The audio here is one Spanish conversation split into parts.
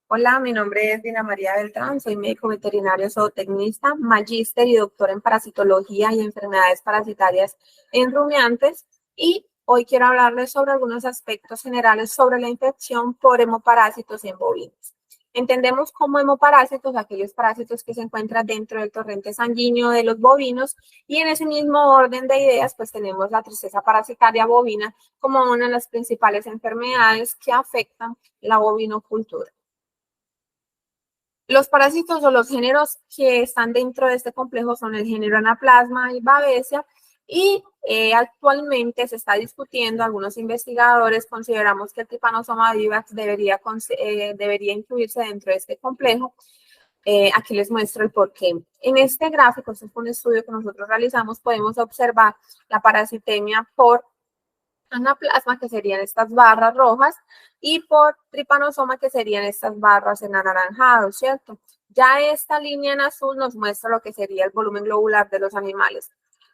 Hola, mi nombre es Dina María Beltrán, soy médico veterinario zootecnista, magíster y doctor en parasitología y enfermedades parasitarias en rumiantes y hoy quiero hablarles sobre algunos aspectos generales sobre la infección por hemoparásitos en bovinos. Entendemos como hemoparásitos aquellos parásitos que se encuentran dentro del torrente sanguíneo de los bovinos y en ese mismo orden de ideas pues tenemos la tristeza parasitaria bovina como una de las principales enfermedades que afectan la bovinocultura. Los parásitos o los géneros que están dentro de este complejo son el género Anaplasma y Babesia y actualmente se está discutiendo, algunos investigadores consideramos que el Trypanosoma vivax debería incluirse dentro de este complejo. Aquí les muestro el porqué. En este gráfico, este fue un estudio que nosotros realizamos, podemos observar la parasitemia por anaplasma, que serían estas barras rojas, y por tripanosoma, que serían estas barras en anaranjado, ¿cierto? Ya esta línea en azul nos muestra lo que sería el volumen globular de los animales.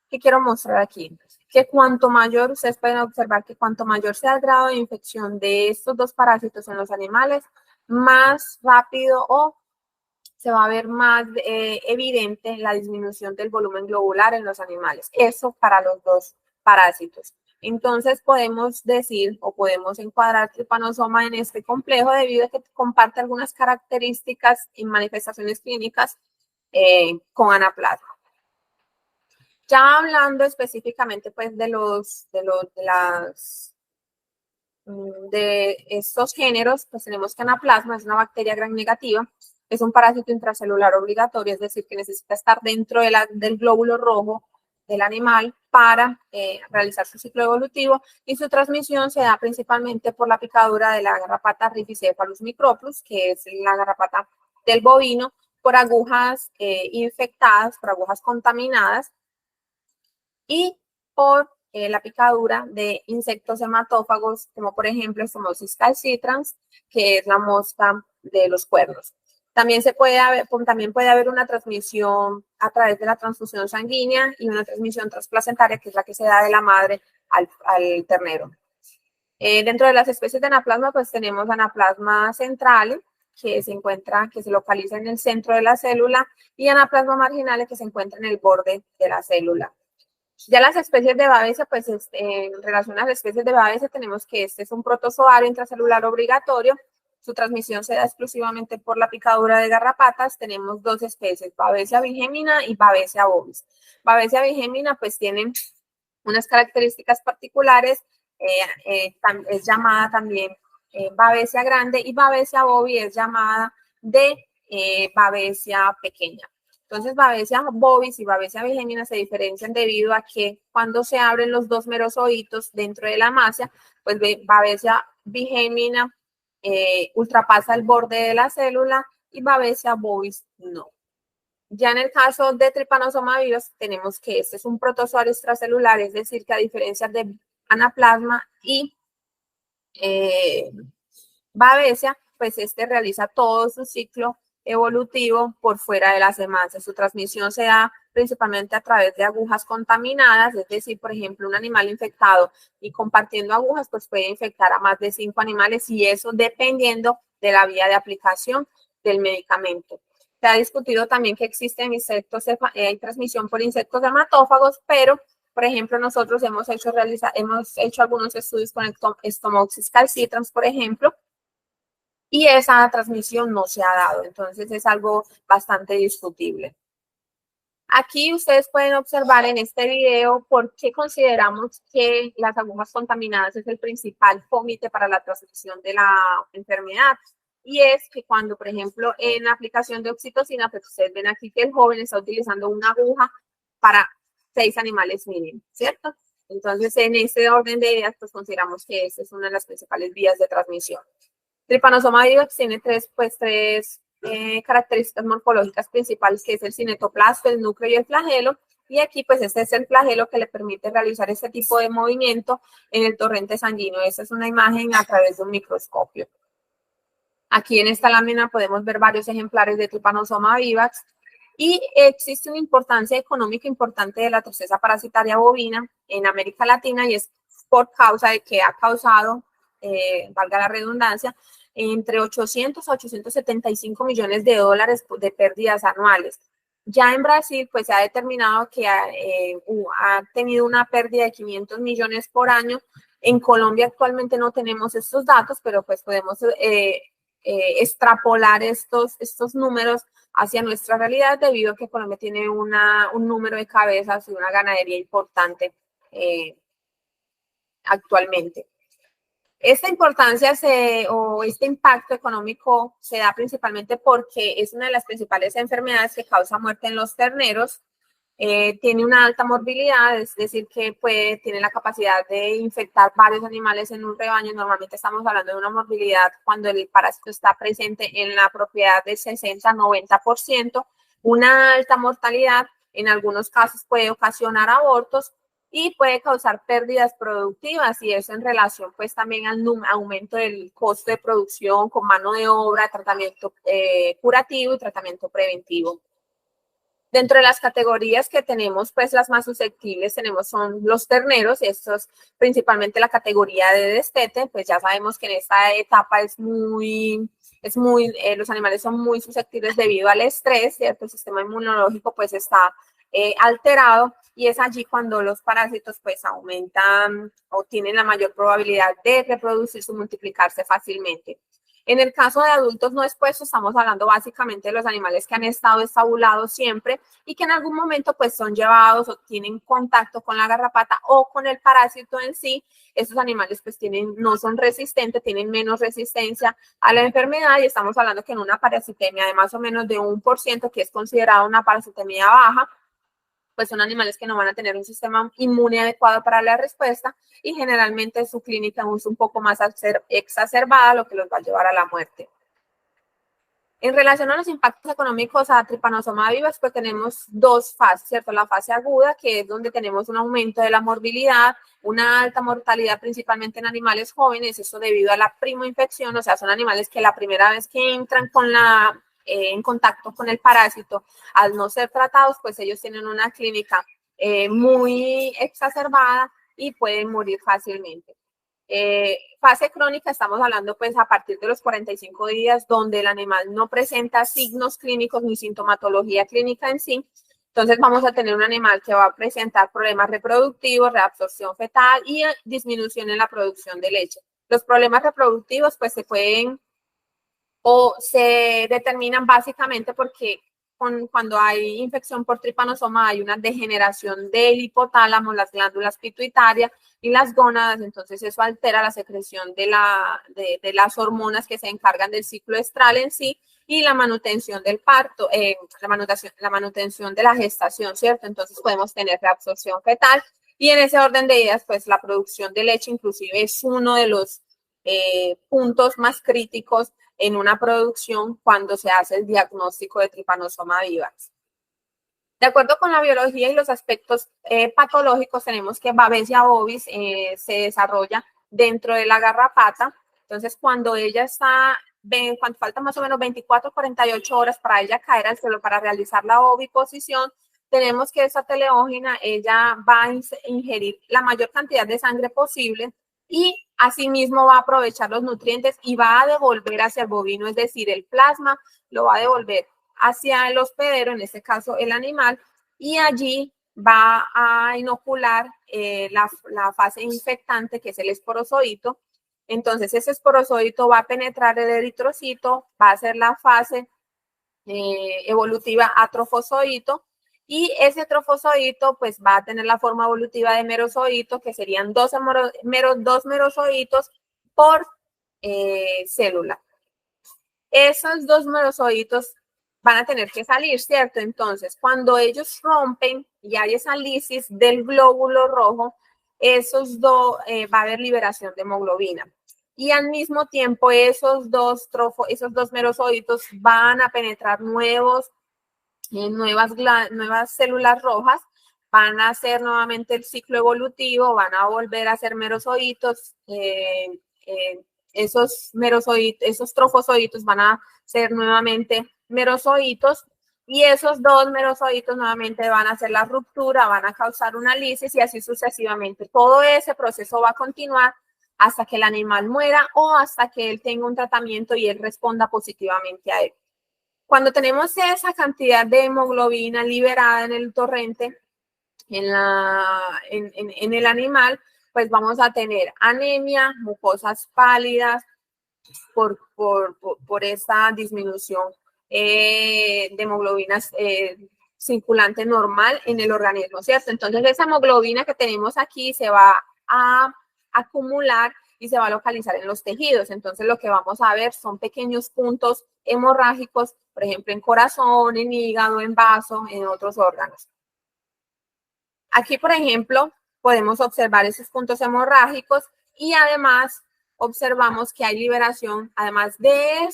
¿Qué quiero mostrar aquí? Que cuanto mayor, ustedes pueden observar que cuanto mayor sea el grado de infección de estos dos parásitos en los animales, más rápido o se va a ver más evidente la disminución del volumen globular en los animales. Eso para los dos parásitos. Entonces podemos decir o podemos encuadrar Trypanosoma en este complejo debido a que comparte algunas características y manifestaciones clínicas con anaplasma. Ya hablando específicamente pues de estos géneros, pues tenemos que anaplasma es una bacteria gram negativa, es un parásito intracelular obligatorio, es decir, que necesita estar dentro del glóbulo rojo del animal para realizar su ciclo evolutivo y su transmisión se da principalmente por la picadura de la garrapata Rhipicephalus microplus, que es la garrapata del bovino, por agujas infectadas, por agujas contaminadas y por la picadura de insectos hematófagos, como por ejemplo Stomoxys calcitrans, que es la mosca de los cuernos. También puede haber una transmisión a través de la transfusión sanguínea y una transmisión transplacentaria, que es la que se da de la madre al ternero. Dentro de las especies de anaplasma, pues tenemos anaplasma central, que se localiza en el centro de la célula, y anaplasma marginal, que se encuentra en el borde de la célula. Ya las especies de Babesia, pues en relación a las especies de Babesia tenemos que este es un protozoario intracelular obligatorio. Su transmisión se da exclusivamente por la picadura de garrapatas. Tenemos dos especies, Babesia bigemina y Babesia bovis. Babesia bigemina pues tiene unas características particulares, es llamada también Babesia grande y Babesia bovis es llamada de Babesia pequeña. Entonces, Babesia bovis y Babesia bigemina se diferencian debido a que cuando se abren los dos merozoitos dentro de la masía, pues Babesia bigemina ultrapasa el borde de la célula y Babesia bovis no. Ya en el caso de Trypanosoma vivax, tenemos que este es un protozoario extracelular, es decir, que a diferencia de anaplasma y Babesia, pues este realiza todo su ciclo evolutivo por fuera de las hemáncias. Su transmisión se da principalmente a través de agujas contaminadas, es decir, por ejemplo, un animal infectado y compartiendo agujas, pues puede infectar a más de 5 animales y eso dependiendo de la vía de aplicación del medicamento. Se ha discutido también que existen insectos, hay transmisión por insectos hematófagos, pero por ejemplo, nosotros hemos hecho algunos estudios con Stomoxys calcitrans, por ejemplo, y esa transmisión no se ha dado. Entonces es algo bastante discutible. Aquí ustedes pueden observar en este video por qué consideramos que las agujas contaminadas es el principal fómite para la transmisión de la enfermedad. Y es que cuando, por ejemplo, en la aplicación de oxitocina, pues ustedes ven aquí que el joven está utilizando una aguja para 6 animales mínimo, ¿cierto? Entonces, en este orden de ideas, pues consideramos que esta es una de las principales vías de transmisión. Trypanosoma vivax tiene tres características morfológicas principales, que es el cinetoplasma, el núcleo y el flagelo. Y aquí, pues, este es el flagelo que le permite realizar este tipo de movimiento en el torrente sanguíneo. Esta es una imagen a través de un microscopio. Aquí en esta lámina podemos ver varios ejemplares de Trypanosoma vivax. Y existe una importancia económica importante de la tristeza parasitaria bovina en América Latina y es por causa de que ha causado, valga la redundancia, entre 800 a 875 millones de dólares de pérdidas anuales. Ya en Brasil, pues se ha determinado que ha tenido una pérdida de 500 millones por año. En Colombia actualmente no tenemos estos datos, pero pues podemos extrapolar estos números hacia nuestra realidad debido a que Colombia tiene un número de cabezas y una ganadería importante actualmente. Esta importancia o este impacto económico se da principalmente porque es una de las principales enfermedades que causa muerte en los terneros. Tiene una alta morbilidad, es decir, que tiene la capacidad de infectar varios animales en un rebaño. Normalmente estamos hablando de una morbilidad cuando el parásito está presente en la propiedad de 60-90%. Una alta mortalidad en algunos casos puede ocasionar abortos y puede causar pérdidas productivas, y eso en relación pues también al aumento del costo de producción con mano de obra, tratamiento curativo y tratamiento preventivo. Dentro de las categorías que tenemos, pues las más susceptibles son los terneros. Esto es principalmente la categoría de destete. Pues ya sabemos que en esta etapa los animales son muy susceptibles debido al estrés, ¿cierto? El sistema inmunológico pues está alterado, y es allí cuando los parásitos pues aumentan o tienen la mayor probabilidad de reproducirse y multiplicarse fácilmente. En el caso de adultos no expuestos, estamos hablando básicamente de los animales que han estado estabulados siempre y que en algún momento pues son llevados o tienen contacto con la garrapata o con el parásito en sí. Estos animales pues no son resistentes, tienen menos resistencia a la enfermedad, y estamos hablando que en una parasitemia de más o menos de 1%, que es considerada una parasitemia baja, pues son animales que no van a tener un sistema inmune adecuado para la respuesta, y generalmente su clínica es un poco más exacerbada, lo que los va a llevar a la muerte. En relación a los impactos económicos a Trypanosoma vivax, pues tenemos dos fases, ¿cierto? La fase aguda, que es donde tenemos un aumento de la morbilidad, una alta mortalidad principalmente en animales jóvenes, eso debido a la primoinfección, o sea, son animales que la primera vez que entran en contacto con el parásito, al no ser tratados, pues ellos tienen una clínica muy exacerbada y pueden morir fácilmente. Fase crónica, estamos hablando pues a partir de los 45 días, donde el animal no presenta signos clínicos ni sintomatología clínica en sí. Entonces vamos a tener un animal que va a presentar problemas reproductivos, reabsorción fetal y disminución en la producción de leche. Los problemas reproductivos pues se determinan básicamente porque cuando hay infección por tripanosoma hay una degeneración del hipotálamo, las glándulas pituitarias y las gónadas. Entonces eso altera la secreción de las hormonas que se encargan del ciclo estral en sí y la manutención del parto, la manutención de la gestación, ¿cierto? Entonces podemos tener reabsorción fetal, y en ese orden de ideas pues la producción de leche inclusive es uno de los puntos más críticos en una producción cuando se hace el diagnóstico de Trypanosoma vivax. De acuerdo con la biología y los aspectos patológicos, tenemos que Babesia bovis se desarrolla dentro de la garrapata. Entonces, cuando cuando faltan más o menos 24 48 horas para ella caer al suelo para realizar la oviposición, tenemos que esa teleógena, ella va a ingerir la mayor cantidad de sangre posible, y asimismo va a aprovechar los nutrientes y va a devolver hacia el bovino, es decir, el plasma lo va a devolver hacia el hospedero, en este caso el animal, y allí va a inocular la fase infectante, que es el esporozoito. Entonces ese esporozoito va a penetrar el eritrocito, va a ser la fase evolutiva a trofozoito, y ese trofozoito pues va a tener la forma evolutiva de merozoito, que serían dos merozoitos por célula. Esos dos merozoitos van a tener que salir, ¿cierto? Entonces, cuando ellos rompen y hay esa lisis del glóbulo rojo, va a haber liberación de hemoglobina. Y al mismo tiempo, esos dos merozoitos van a penetrar nuevas células rojas, van a hacer nuevamente el ciclo evolutivo, van a volver a ser merozoitos, esos trofozoitos van a ser nuevamente merozoitos, y esos dos merozoitos nuevamente van a hacer la ruptura, van a causar una lisis y así sucesivamente. Todo ese proceso va a continuar hasta que el animal muera o hasta que él tenga un tratamiento y él responda positivamente a él. Cuando tenemos esa cantidad de hemoglobina liberada en el torrente, en el animal, pues vamos a tener anemia, mucosas pálidas por esta disminución de hemoglobinas circulante normal en el organismo, ¿cierto? Entonces esa hemoglobina que tenemos aquí se va a acumular y se va a localizar en los tejidos. Entonces lo que vamos a ver son pequeños puntos hemorrágicos, por ejemplo, en corazón, en hígado, en vaso, en otros órganos. Aquí, por ejemplo, podemos observar esos puntos hemorrágicos y además observamos que hay liberación, además de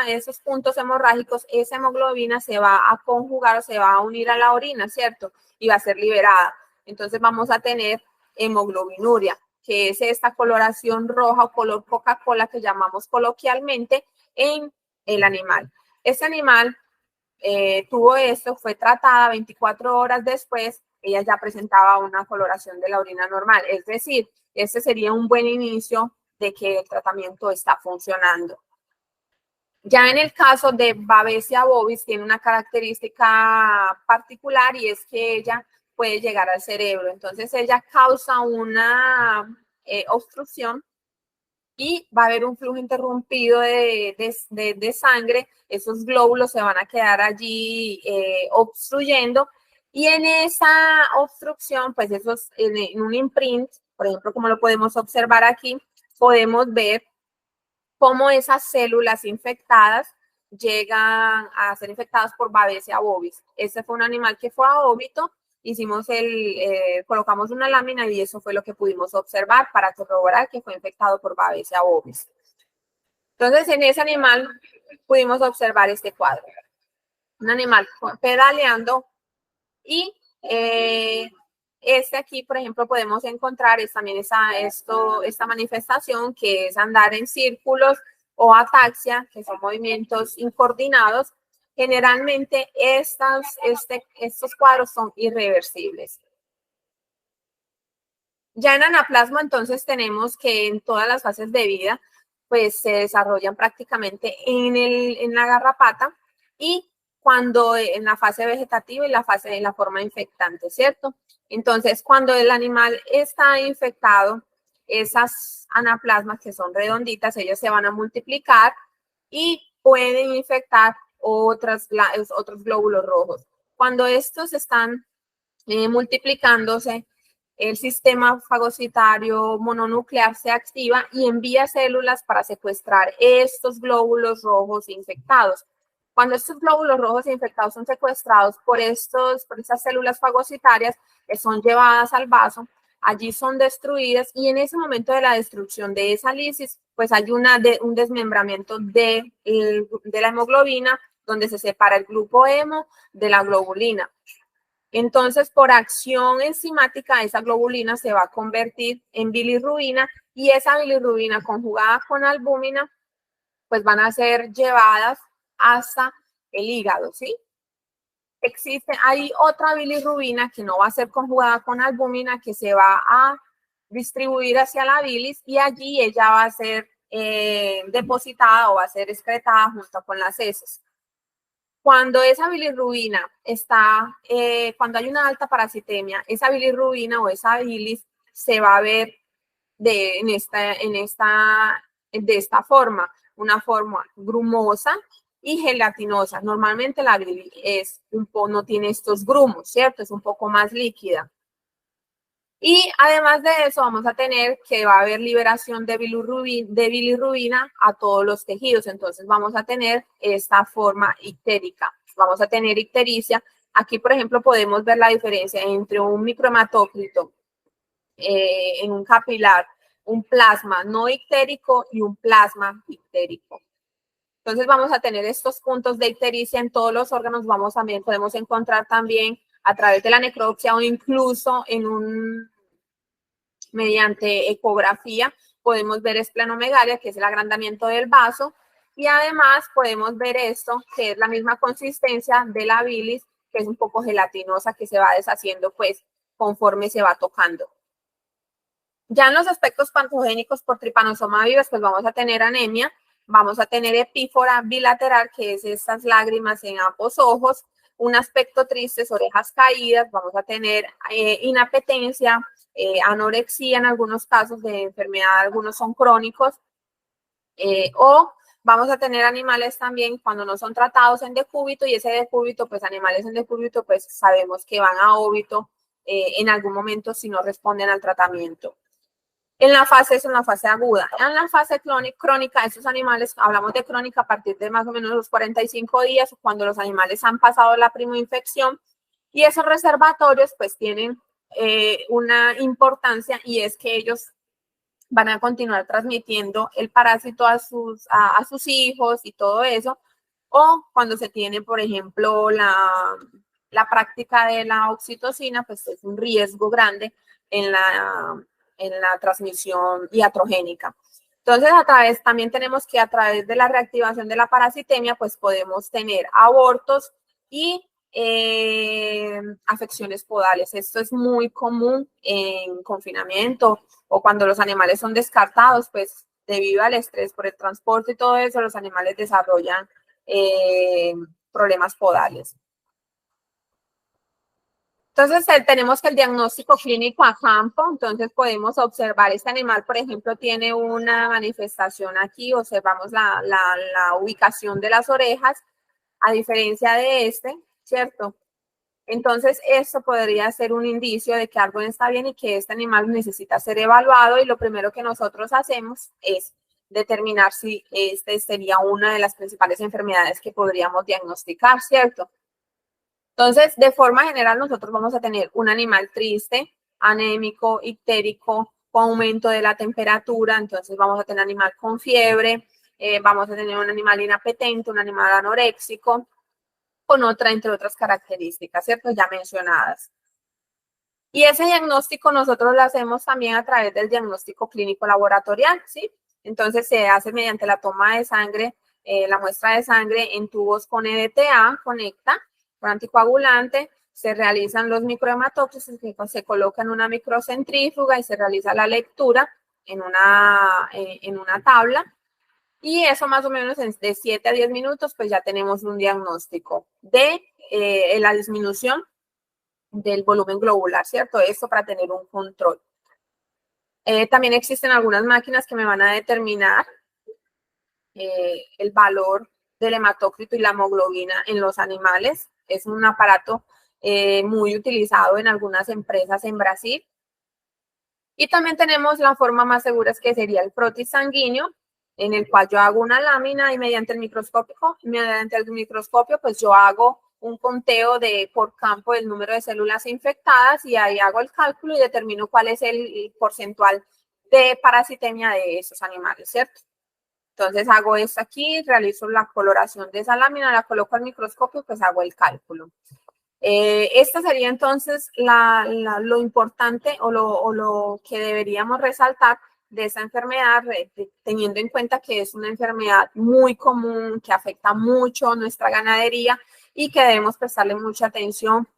esos puntos hemorrágicos, esa hemoglobina se va a conjugar o se va a unir a la orina, ¿cierto? Y va a ser liberada. Entonces vamos a tener hemoglobinuria, que es esta coloración roja o color Coca-Cola que llamamos coloquialmente en el animal. Este animal tuvo esto, fue tratada 24 horas después, ella ya presentaba una coloración de la orina normal. Es decir, este sería un buen inicio de que el tratamiento está funcionando. Ya en el caso de Babesia bovis, tiene una característica particular y es que ella puede llegar al cerebro. Entonces, ella causa una obstrucción y va a haber un flujo interrumpido de sangre. Esos glóbulos se van a quedar allí obstruyendo y en esa obstrucción, pues esos en un imprint, por ejemplo, como lo podemos observar aquí, podemos ver cómo esas células infectadas llegan a ser infectadas por Babesia bovis. Este fue un animal que fue a óbito, colocamos una lámina y eso fue lo que pudimos observar para corroborar que fue infectado por Babesia bovis. Entonces, en ese animal pudimos observar este cuadro. Un animal pedaleando y aquí, por ejemplo, podemos encontrar también esta manifestación que es andar en círculos o ataxia, que son movimientos incoordinados. Generalmente estos cuadros son irreversibles. Ya en anaplasma, entonces, tenemos que en todas las fases de vida, pues se desarrollan prácticamente en la garrapata y cuando en la fase vegetativa y en la forma infectante, ¿cierto? Entonces, cuando el animal está infectado, esas anaplasmas que son redonditas, ellas se van a multiplicar y pueden infectar otros glóbulos rojos. Cuando estos están multiplicándose, el sistema fagocitario mononuclear se activa y envía células para secuestrar estos glóbulos rojos infectados. Cuando estos glóbulos rojos infectados son secuestrados por estas células fagocitarias, que son llevadas al vaso, allí son destruidas y en ese momento de la destrucción de esa lisis, pues hay un desmembramiento de la hemoglobina, donde se separa el grupo hemo de la globulina. Entonces, por acción enzimática, esa globulina se va a convertir en bilirrubina y esa bilirrubina conjugada con albúmina, pues van a ser llevadas hasta el hígado, ¿sí? Hay otra bilirrubina que no va a ser conjugada con albúmina, que se va a distribuir hacia la bilis y allí ella va a ser depositada o va a ser excretada junto con las heces. Cuando esa bilirrubina cuando hay una alta parasitemia, esa bilirrubina o esa bilis se va a ver de esta forma, una forma grumosa y gelatinosa. Normalmente la bilis no tiene estos grumos, ¿cierto? Es un poco más líquida. Y además de eso, vamos a tener que va a haber liberación de bilirrubina a todos los tejidos. Entonces, vamos a tener esta forma ictérica. Vamos a tener ictericia. Aquí, por ejemplo, podemos ver la diferencia entre un microhematócrito en un capilar, un plasma no ictérico y un plasma ictérico. Entonces, vamos a tener estos puntos de ictericia en todos los órganos. Podemos encontrar también a través de la necropsia o incluso mediante ecografía, podemos ver esplenomegalia, que es el agrandamiento del vaso, y además podemos ver esto, que es la misma consistencia de la bilis, que es un poco gelatinosa, que se va deshaciendo pues conforme se va tocando. Ya en los aspectos patogénicos por Trypanosoma vives, pues vamos a tener anemia, vamos a tener epífora bilateral, que es estas lágrimas en ambos ojos, un aspecto triste, orejas caídas, vamos a tener inapetencia, anorexia en algunos casos de enfermedad, algunos son crónicos, o vamos a tener animales también cuando no son tratados en decúbito, y ese decúbito, pues animales en decúbito, pues sabemos que van a óbito en algún momento si no responden al tratamiento. En la fase aguda. En la fase crónica, estos animales, hablamos de crónica a partir de más o menos los 45 días, cuando los animales han pasado la primoinfección, y esos reservatorios pues tienen una importancia, y es que ellos van a continuar transmitiendo el parásito a sus hijos y todo eso, o cuando se tiene, por ejemplo, la práctica de la oxitocina, pues es un riesgo grande en la transmisión iatrogénica. Entonces, también tenemos que a través de la reactivación de la parasitemia, pues podemos tener abortos y afecciones podales. Esto es muy común en confinamiento o cuando los animales son descartados, pues debido al estrés por el transporte y todo eso, los animales desarrollan problemas podales. Entonces, tenemos que el diagnóstico clínico a campo, entonces podemos observar este animal, por ejemplo, tiene una manifestación aquí, observamos la ubicación de las orejas, a diferencia de este, ¿cierto? Entonces, esto podría ser un indicio de que algo no está bien y que este animal necesita ser evaluado, y lo primero que nosotros hacemos es determinar si este sería una de las principales enfermedades que podríamos diagnosticar, ¿cierto? Entonces, de forma general, nosotros vamos a tener un animal triste, anémico, ictérico, con aumento de la temperatura. Entonces, vamos a tener un animal con fiebre, vamos a tener un animal inapetente, un animal anoréxico, con entre otras características, ¿cierto? Ya mencionadas. Y ese diagnóstico nosotros lo hacemos también a través del diagnóstico clínico laboratorial, ¿sí? Entonces, se hace mediante la toma de sangre, la muestra de sangre en tubos con EDTA, conecta, con anticoagulante, se realizan los microhematócritos, se coloca en una microcentrífuga y se realiza la lectura en una tabla, y eso más o menos de 7 a 10 minutos, pues ya tenemos un diagnóstico de la disminución del volumen globular, ¿cierto? Esto para tener un control. También existen algunas máquinas que me van a determinar el valor del hematócrito y la hemoglobina en los animales. Es un aparato muy utilizado en algunas empresas en Brasil. Y también tenemos la forma más segura, que sería el frotis sanguíneo, en el cual yo hago una lámina y mediante el microscopio pues yo hago un conteo por campo del número de células infectadas, y ahí hago el cálculo y determino cuál es el porcentual de parasitemia de esos animales, ¿cierto? Entonces hago esto aquí, realizo la coloración de esa lámina, la coloco al microscopio, pues hago el cálculo. Esta sería entonces lo importante o lo que deberíamos resaltar de esta enfermedad, teniendo en cuenta que es una enfermedad muy común, que afecta mucho nuestra ganadería y que debemos prestarle mucha atención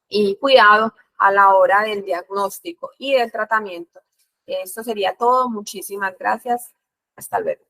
y cuidado a la hora del diagnóstico y del tratamiento. Esto sería todo. Muchísimas gracias. Hasta luego.